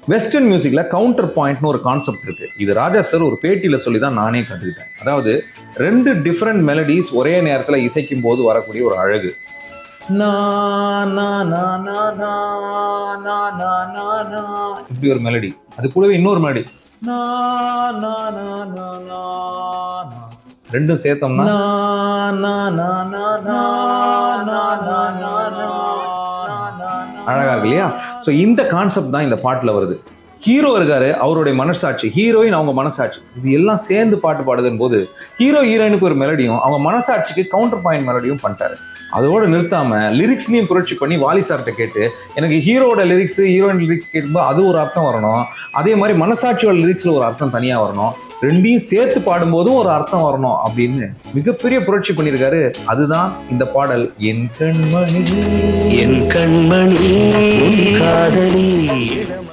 Western மியூசிக்ல counter பாயிண்ட்னு ஒரு concept இருக்கு. இது ராஜா சார் ஒரு பேட்டியில சொல்லி தான் நானே கத்துக்கிட்டேன். அதாவது 2 டிஃபரெண்ட் மெலடிஸ் ஒரே நேரத்துல இசைக்கும் போது வரக்கூடிய ஒரு அழகு. இப்படி ஒரு மெலடி, அது கூடவே இன்னொரு மெலடி ரெண்டும் சேர்த்தோம்னா அழகா இருக்கு இல்லையா? ஸோ இந்த கான்செப்ட் தான் இந்த பாட்டுல வருது. ஹீரோ இருக்காரு, அவருடைய மனசாட்சி, ஹீரோயின் அவங்க மனசாட்சி, இது எல்லாம் சேர்ந்து பாட்டு பாடுதுன்னு போது ஹீரோ ஹீரோயினுக்கு ஒரு மெலடியும் அவங்க மனசாட்சிக்கு கவுண்டர் பாயிண்ட் மெலடியும் பண்ணிட்டாரு. அதோட நிறுத்தாம லிரிக்ஸ்லையும் புரட்சி பண்ணி வாலி சார்கிட்ட கேட்டு, எனக்கு ஹீரோட லிரிக்ஸ் ஹீரோயின் லிரிக்ஸ் கேட்கும்போது அது ஒரு அர்த்தம் வரணும், அதே மாதிரி மனசாட்சியோட லிரிக்ஸ்ல ஒரு அர்த்தம் தனியா வரணும், ரெண்டையும் சேர்த்து பாடும்போதும் ஒரு அர்த்தம் வரணும் அப்படின்னு மிகப்பெரிய புரட்சி பண்ணியிருக்காரு. அதுதான் இந்த பாடல் என் கண்மணி.